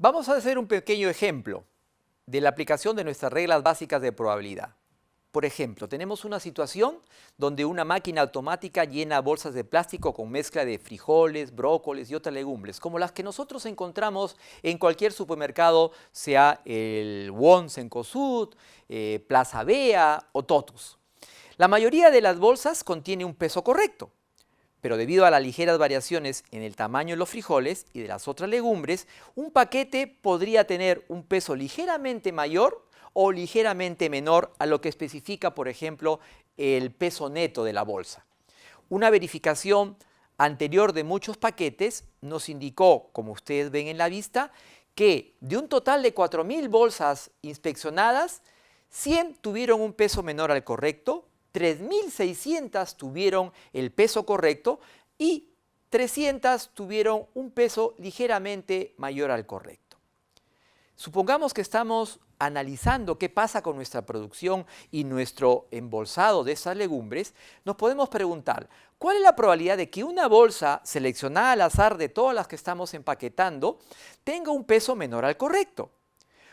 Vamos a hacer un pequeño ejemplo de la aplicación de nuestras reglas básicas de probabilidad. Por ejemplo, tenemos una situación donde una máquina automática llena bolsas de plástico con mezcla de frijoles, brócolis y otras legumbres, como las que nosotros encontramos en cualquier supermercado, sea el Won Cencosud, Plaza Bea o Totus. La mayoría de las bolsas contiene un peso correcto, pero debido a las ligeras variaciones en el tamaño de los frijoles y de las otras legumbres, un paquete podría tener un peso ligeramente mayor o ligeramente menor a lo que especifica, por ejemplo, el peso neto de la bolsa. Una verificación anterior de muchos paquetes nos indicó, como ustedes ven en la vista, que de un total de 4.000 bolsas inspeccionadas, 100 tuvieron un peso menor al correcto, 3.600 tuvieron el peso correcto y 300 tuvieron un peso ligeramente mayor al correcto. Supongamos que estamos analizando qué pasa con nuestra producción y nuestro embolsado de estas legumbres, nos podemos preguntar, ¿cuál es la probabilidad de que una bolsa seleccionada al azar de todas las que estamos empaquetando tenga un peso menor al correcto?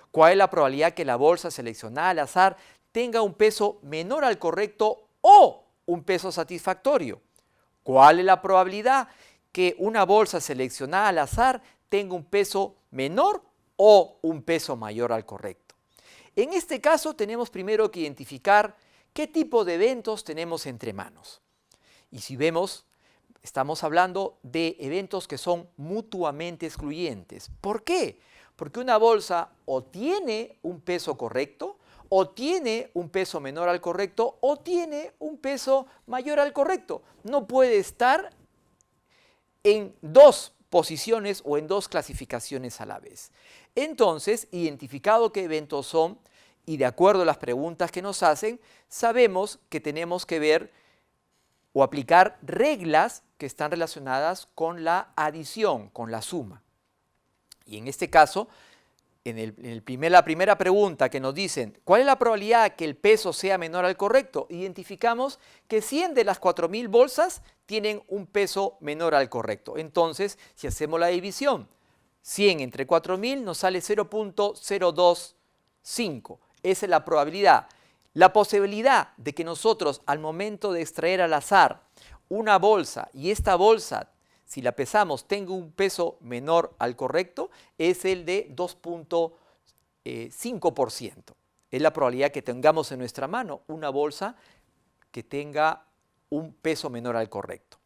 ¿Cuál es la probabilidad que la bolsa seleccionada al azar tenga un peso menor al correcto o un peso satisfactorio? ¿Cuál es la probabilidad que una bolsa seleccionada al azar tenga un peso menor o un peso mayor al correcto? En este caso tenemos primero que identificar qué tipo de eventos tenemos entre manos. Y si vemos, estamos hablando de eventos que son mutuamente excluyentes. ¿Por qué? Porque una bolsa o tiene un peso correcto, o tiene un peso menor al correcto, o tiene un peso mayor al correcto. No puede estar en dos posiciones o en dos clasificaciones a la vez. Entonces, identificado qué eventos son y de acuerdo a las preguntas que nos hacen, sabemos que tenemos que ver o aplicar reglas que están relacionadas con la adición, con la suma. Y en este caso, la primera pregunta que nos dicen, ¿cuál es la probabilidad que el peso sea menor al correcto? Identificamos que 100 de las 4.000 bolsas tienen un peso menor al correcto. Entonces, si hacemos la división, 100 entre 4.000 nos sale 0.025. Esa es la probabilidad. La posibilidad de que nosotros al momento de extraer al azar una bolsa y esta bolsa, si la pesamos, tenga un peso menor al correcto, es el de 2.5%. Es la probabilidad que tengamos en nuestra mano una bolsa que tenga un peso menor al correcto.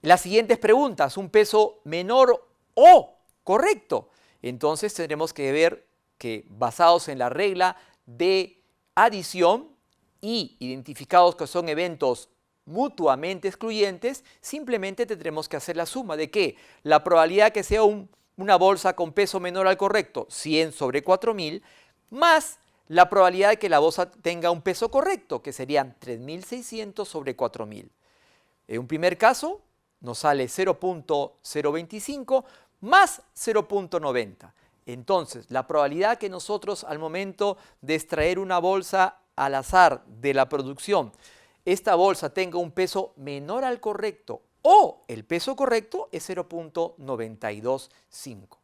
Las siguientes preguntas, un peso menor o correcto. Entonces tendremos que ver que basados en la regla de adición y identificados que son eventos mutuamente excluyentes, simplemente tendremos que hacer la suma de que la probabilidad que sea una bolsa con peso menor al correcto, 100 sobre 4.000, más la probabilidad de que la bolsa tenga un peso correcto, que serían 3.600 sobre 4.000. En un primer caso nos sale 0.025 más 0.90. Entonces, la probabilidad que nosotros al momento de extraer una bolsa al azar de la producción, esta bolsa tenga un peso menor al correcto o el peso correcto es 0.925.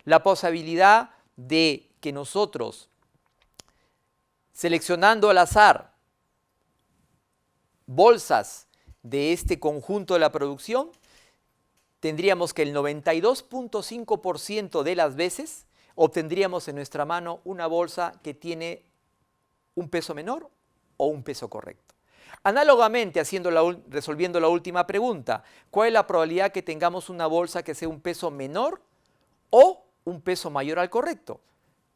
La posibilidad de que nosotros, seleccionando al azar bolsas de este conjunto de la producción, tendríamos que el 92.5% de las veces obtendríamos en nuestra mano una bolsa que tiene un peso menor o un peso correcto. Análogamente, resolviendo la última pregunta, ¿cuál es la probabilidad que tengamos una bolsa que sea un peso menor o un peso mayor al correcto?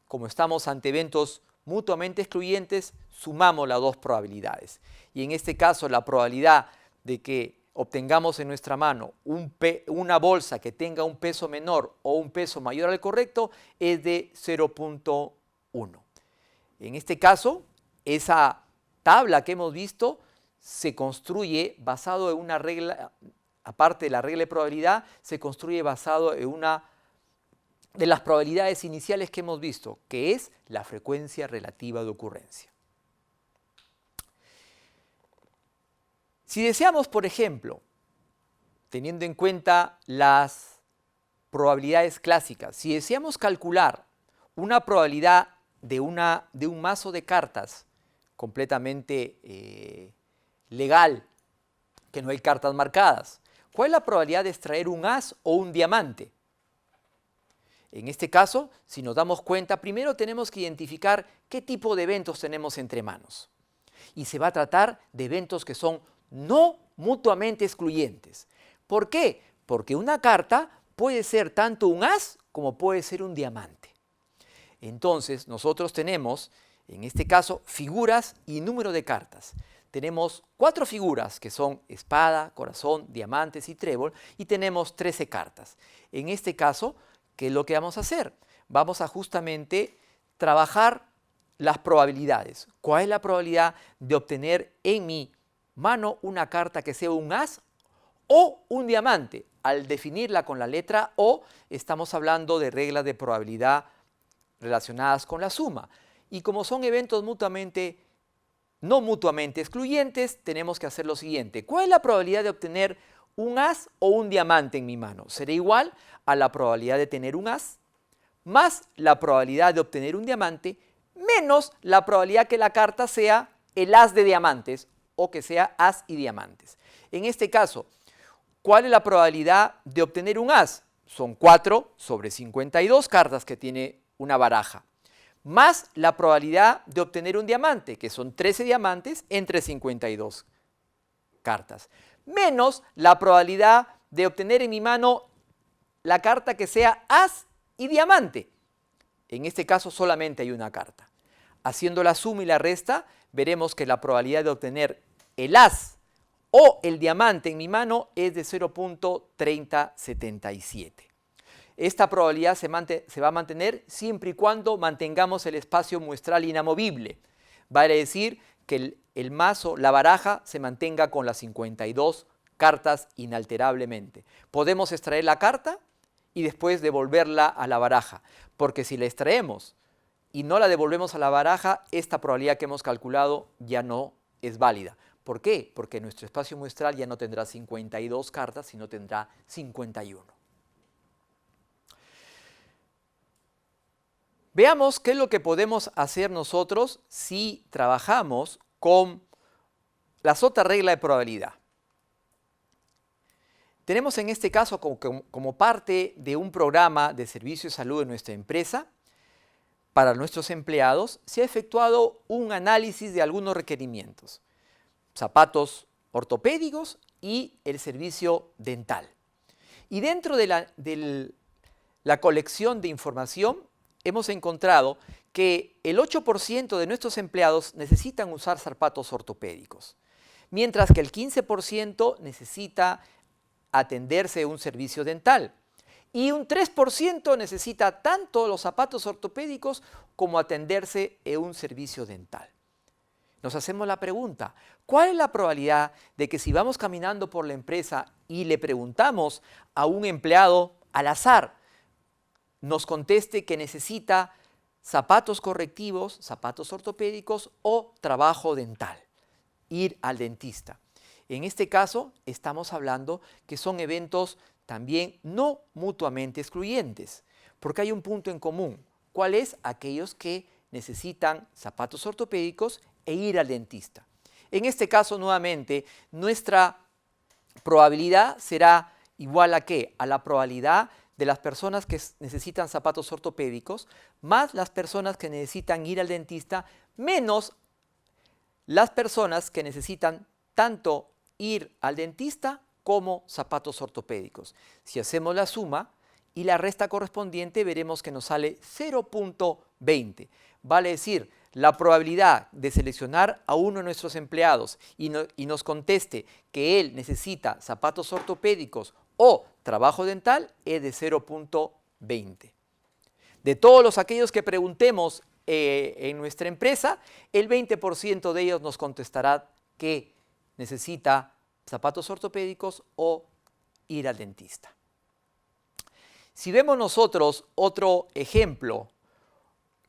Como estamos ante eventos mutuamente excluyentes, sumamos las dos probabilidades. Y en este caso, la probabilidad de que obtengamos en nuestra mano una bolsa que tenga un peso menor o un peso mayor al correcto es de 0.1. En este caso, esa tabla que hemos visto se construye basado en una regla, aparte de la regla de probabilidad, se construye basado en una de las probabilidades iniciales que hemos visto, que es la frecuencia relativa de ocurrencia. Si deseamos, por ejemplo, teniendo en cuenta las probabilidades clásicas. Si deseamos calcular una probabilidad de un mazo de cartas completamente legal, que no hay cartas marcadas, ¿cuál es la probabilidad de extraer un as o un diamante? En este caso, si nos damos cuenta, primero tenemos que identificar qué tipo de eventos tenemos entre manos. Y se va a tratar de eventos que son no mutuamente excluyentes. ¿Por qué? Porque una carta puede ser tanto un as como puede ser un diamante. Entonces, nosotros tenemos, en este caso, figuras y número de cartas. Tenemos 4 figuras que son espada, corazón, diamantes y trébol, y tenemos 13 cartas. En este caso, ¿qué es lo que vamos a hacer? Vamos a justamente trabajar las probabilidades. ¿Cuál es la probabilidad de obtener en mi mano una carta que sea un as o un diamante? Al definirla con la letra O, estamos hablando de reglas de probabilidad relacionadas con la suma. Y como son eventos no mutuamente excluyentes, tenemos que hacer lo siguiente. ¿Cuál es la probabilidad de obtener un as o un diamante en mi mano? Será igual a la probabilidad de tener un as más la probabilidad de obtener un diamante menos la probabilidad que la carta sea el as de diamantes o que sea as y diamantes. En este caso, ¿cuál es la probabilidad de obtener un as? Son 4 sobre 52 cartas que tiene una baraja, más la probabilidad de obtener un diamante, que son 13 diamantes entre 52 cartas, menos la probabilidad de obtener en mi mano la carta que sea as y diamante. En este caso solamente hay una carta. Haciendo la suma y la resta, veremos que la probabilidad de obtener el as o el diamante en mi mano es de 0.3077. Esta probabilidad se va a mantener siempre y cuando mantengamos el espacio muestral inamovible. Vale decir que el mazo, la baraja, se mantenga con las 52 cartas inalterablemente. Podemos extraer la carta y después devolverla a la baraja, porque si la extraemos y no la devolvemos a la baraja, esta probabilidad que hemos calculado ya no es válida. ¿Por qué? Porque nuestro espacio muestral ya no tendrá 52 cartas, sino tendrá 51. Veamos qué es lo que podemos hacer nosotros si trabajamos con la otra regla de probabilidad. Tenemos en este caso como parte de un programa de servicio de salud de nuestra empresa, para nuestros empleados, se ha efectuado un análisis de algunos requerimientos. Zapatos ortopédicos y el servicio dental. Y dentro de la colección de información, hemos encontrado que el 8% de nuestros empleados necesitan usar zapatos ortopédicos, mientras que el 15% necesita atenderse a un servicio dental y un 3% necesita tanto los zapatos ortopédicos como atenderse a un servicio dental. Nos hacemos la pregunta, ¿cuál es la probabilidad de que si vamos caminando por la empresa y le preguntamos a un empleado al azar, nos conteste que necesita zapatos correctivos, zapatos ortopédicos o trabajo dental, ir al dentista? En este caso, estamos hablando que son eventos también no mutuamente excluyentes, porque hay un punto en común. ¿Cuál es? Aquellos que necesitan zapatos ortopédicos e ir al dentista. En este caso, nuevamente, nuestra probabilidad será igual a ¿qué? A la probabilidad de las personas que necesitan zapatos ortopédicos, más las personas que necesitan ir al dentista, menos las personas que necesitan tanto ir al dentista como zapatos ortopédicos. Si hacemos la suma y la resta correspondiente, veremos que nos sale 0.20. Vale decir, la probabilidad de seleccionar a uno de nuestros empleados y nos conteste que él necesita zapatos ortopédicos o trabajo dental es de 0.20. De todos aquellos que preguntemos en nuestra empresa, el 20% de ellos nos contestará que necesita zapatos ortopédicos o ir al dentista. Si vemos nosotros otro ejemplo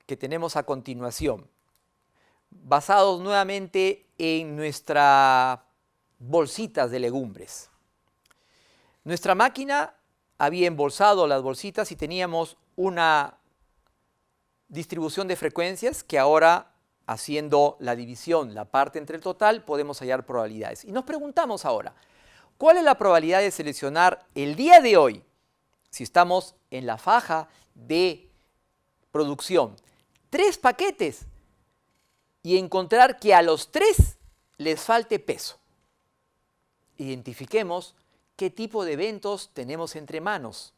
que tenemos a continuación, basados nuevamente en nuestras bolsitas de legumbres. Nuestra máquina había embolsado las bolsitas y teníamos una distribución de frecuencias que ahora, haciendo la división, la parte entre el total, podemos hallar probabilidades. Y nos preguntamos ahora, ¿cuál es la probabilidad de seleccionar el día de hoy, si estamos en la faja de producción, 3 paquetes y encontrar que a los 3 les falte peso? Identifiquemos qué tipo de eventos tenemos entre manos,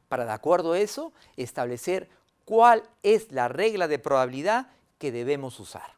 para de acuerdo a eso establecer cuál es la regla de probabilidad que debemos usar.